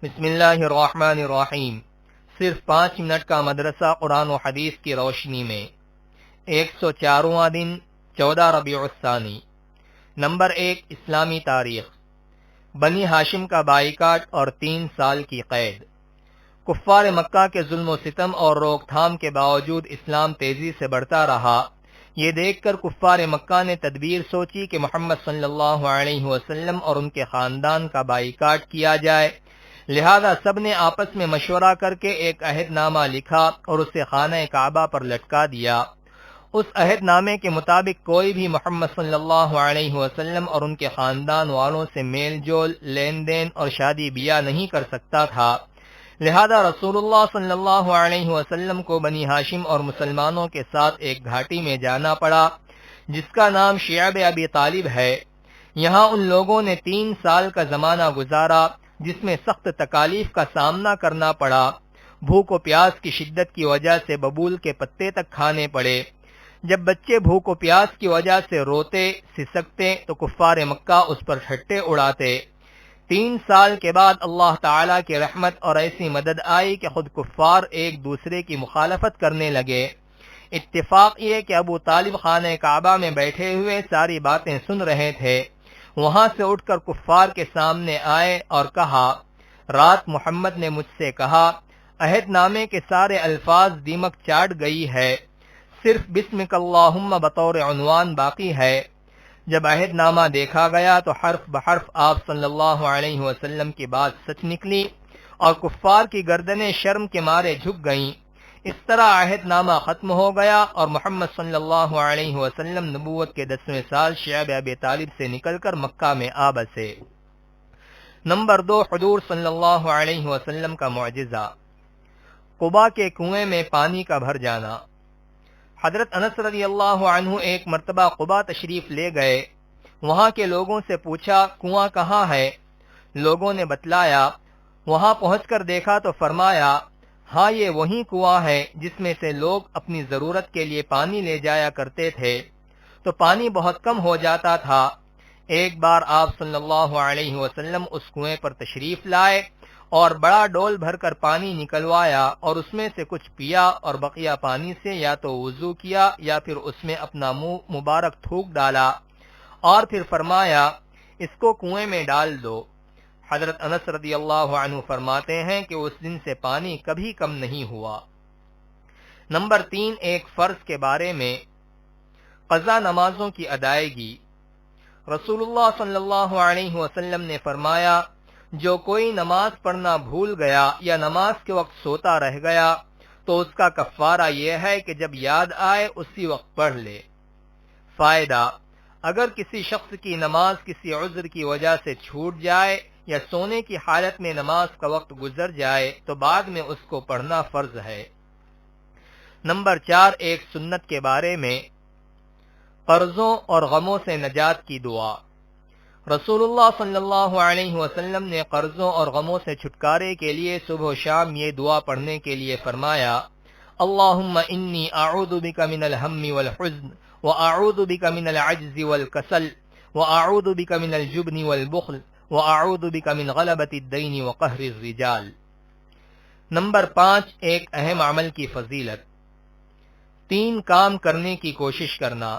بسم اللہ الرحمن الرحیم۔ صرف 5 منٹ کا مدرسہ قرآن و حدیث کی روشنی میں 104واں دن 14 ربیع الثانی۔ نمبر 1، اسلامی تاریخ۔ بنی ہاشم کا بائیکاٹ اور 3 سال کی قید۔ کفار مکہ کے ظلم و ستم اور روک تھام کے باوجود اسلام تیزی سے بڑھتا رہا۔ یہ دیکھ کر کفار مکہ نے تدبیر سوچی کہ محمد صلی اللہ علیہ وسلم اور ان کے خاندان کا بائیکاٹ کیا جائے، لہذا سب نے آپس میں مشورہ کر کے ایک عہد نامہ لکھا اور اسے خانہ کعبہ پر لٹکا دیا۔ اس عہد نامے کے مطابق کوئی بھی محمد صلی اللہ علیہ وسلم اور ان کے خاندان والوں سے میل جول، لین دین اور شادی بیاہ نہیں کر سکتا تھا، لہذا رسول اللہ صلی اللہ علیہ وسلم کو بنی ہاشم اور مسلمانوں کے ساتھ ایک گھاٹی میں جانا پڑا جس کا نام شعب ابی طالب ہے۔ یہاں ان لوگوں نے 3 سال کا زمانہ گزارا جس میں سخت تکالیف کا سامنا کرنا پڑا۔ بھوک و پیاس کی شدت کی وجہ سے ببول کے پتے تک کھانے پڑے۔ جب بچے بھوک و پیاس کی وجہ سے روتے سسکتے تو کفار مکہ اس پر ٹھٹے اڑاتے۔ 3 سال کے بعد اللہ تعالی کی رحمت اور ایسی مدد آئی کہ خود کفار ایک دوسرے کی مخالفت کرنے لگے۔ اتفاق یہ کہ ابو طالب خانہ کعبہ میں بیٹھے ہوئے ساری باتیں سن رہے تھے۔ وہاں سے اٹھ کر کفار کے سامنے آئے اور کہا، رات محمد نے مجھ سے کہا، عہد نامے کے سارے الفاظ دیمک چاٹ گئی ہے، صرف بسمک اللہم بطور عنوان باقی ہے۔ جب عہد نامہ دیکھا گیا تو حرف بحرف آپ صلی اللہ علیہ وسلم کی بات سچ نکلی اور کفار کی گردنیں شرم کے مارے جھک گئیں۔ اس طرح عہد نامہ ختم ہو گیا اور محمد صلی اللہ علیہ وسلم نبوت کے 10ویں سال شعب ابی طالب سے نکل کر مکہ میں آ بسے۔ نمبر 2، حضور صلی اللہ علیہ وسلم کا معجزہ۔ قباء کے کنویں میں پانی کا بھر جانا۔ حضرت انس رضی اللہ عنہ ایک مرتبہ قباء تشریف لے گئے۔ وہاں کے لوگوں سے پوچھا، کنواں کہاں ہے؟ لوگوں نے بتلایا۔ وہاں پہنچ کر دیکھا تو فرمایا، ہاں یہ وہی کنواں ہے جس میں سے لوگ اپنی ضرورت کے لیے پانی لے جایا کرتے تھے، تو پانی بہت کم ہو جاتا تھا۔ ایک بار آپ صلی اللہ علیہ وسلم اس کنویں پر تشریف لائے اور بڑا ڈول بھر کر پانی نکلوایا اور اس میں سے کچھ پیا اور بقیہ پانی سے یا تو وضو کیا یا پھر اس میں اپنا منہ مبارک تھوک ڈالا اور پھر فرمایا، اس کو کنویں میں ڈال دو۔ حضرت انس رضی اللہ عنہ فرماتے ہیں کہ اس دن سے پانی کبھی کم نہیں ہوا۔ نمبر 3، ایک فرض کے بارے میں، قضا نمازوں کی ادائیگی۔ رسول اللہ صلی اللہ علیہ وسلم نے فرمایا، جو کوئی نماز پڑھنا بھول گیا یا نماز کے وقت سوتا رہ گیا تو اس کا کفارہ یہ ہے کہ جب یاد آئے اسی وقت پڑھ لے۔ فائدہ، اگر کسی شخص کی نماز کسی عذر کی وجہ سے چھوٹ جائے یا سونے کی حالت میں نماز کا وقت گزر جائے تو بعد میں اس کو پڑھنا فرض ہے۔ نمبر 4، ایک سنت کے بارے میں، قرضوں اور غموں سے نجات کی دعا۔ رسول اللہ صلی اللہ علیہ وسلم نے قرضوں اور غموں سے چھٹکارے کے لیے صبح و شام یہ دعا پڑھنے کے لیے فرمایا، اللہم انی اعوذ بک من الہم والحزن واعوذ بک من العجز والکسل واعوذ بک من الجبن والبخل واعوذ بک من غلبۃ الدین وقہر الرجال۔ نمبر 5، ایک اہم عمل کی فضیلت، 3 کام کرنے کی کوشش کرنا۔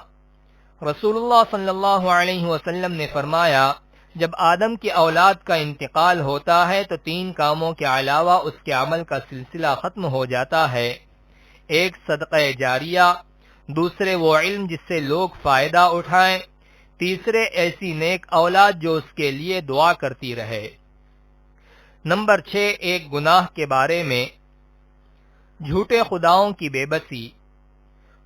رسول اللہ صلی اللہ علیہ وسلم نے فرمایا، جب آدم کی اولاد کا انتقال ہوتا ہے تو 3 کاموں کے علاوہ اس کے عمل کا سلسلہ ختم ہو جاتا ہے۔ ایک صدقہ جاریہ، دوسرے وہ علم جس سے لوگ فائدہ اٹھائیں، تیسرے ایسی نیک اولاد جو اس کے لیے دعا کرتی رہے۔ نمبر 6، ایک گناہ کے بارے میں، جھوٹے خداؤں کی بے بسی۔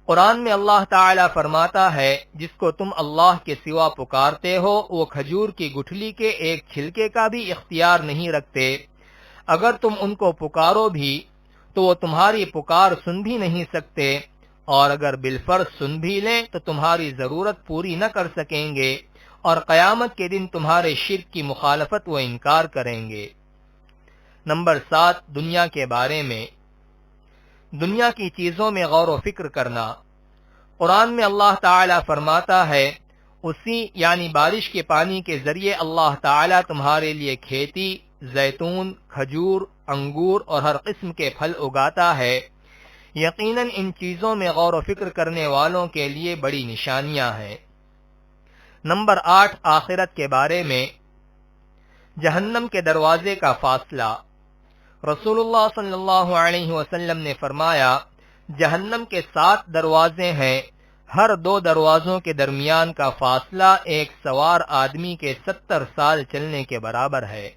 قرآن میں اللہ تعالی فرماتا ہے، جس کو تم اللہ کے سوا پکارتے ہو وہ کھجور کی گٹھلی کے ایک چھلکے کا بھی اختیار نہیں رکھتے، اگر تم ان کو پکارو بھی تو وہ تمہاری پکار سن بھی نہیں سکتے، اور اگر بالفرض سن بھی لیں تو تمہاری ضرورت پوری نہ کر سکیں گے، اور قیامت کے دن تمہارے شرک کی مخالفت و انکار کریں گے۔ نمبر 7، دنیا کے بارے میں، دنیا کی چیزوں میں غور و فکر کرنا۔ قرآن میں اللہ تعالی فرماتا ہے، اسی یعنی بارش کے پانی کے ذریعے اللہ تعالی تمہارے لیے کھیتی، زیتون، کھجور، انگور اور ہر قسم کے پھل اگاتا ہے، یقیناً ان چیزوں میں غور و فکر کرنے والوں کے لیے بڑی نشانیاں ہیں۔ نمبر 8، آخرت کے بارے میں جہنم کے دروازے کا فاصلہ۔ رسول اللہ صلی اللہ علیہ وسلم نے فرمایا، جہنم کے 7 دروازے ہیں، ہر 2 دروازوں کے درمیان کا فاصلہ ایک سوار آدمی کے 70 سال چلنے کے برابر ہے۔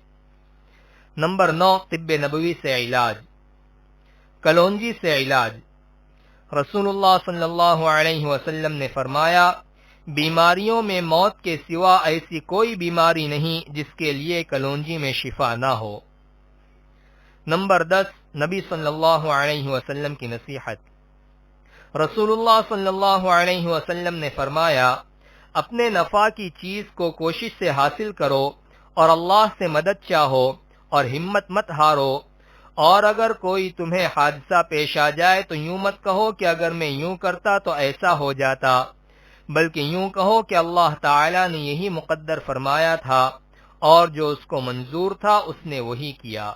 نمبر 9، طب نبوی سے علاج۔ کلونجی سے علاج۔ رسول اللہ صلی اللہ علیہ وسلم نے فرمایا، بیماریوں میں موت کے سوا ایسی کوئی بیماری نہیں جس کے لیے کلونجی میں شفا نہ ہو۔ نمبر 10، نبی صلی اللہ علیہ وسلم کی نصیحت۔ رسول اللہ صلی اللہ علیہ وسلم نے فرمایا، اپنے نفع کی چیز کو کوشش سے حاصل کرو اور اللہ سے مدد چاہو اور ہمت مت ہارو، اور اگر کوئی تمہیں حادثہ پیش آ جائے تو یوں مت کہو کہ اگر میں یوں کرتا تو ایسا ہو جاتا، بلکہ یوں کہو کہ اللہ تعالی نے یہی مقدر فرمایا تھا اور جو اس کو منظور تھا اس نے وہی کیا۔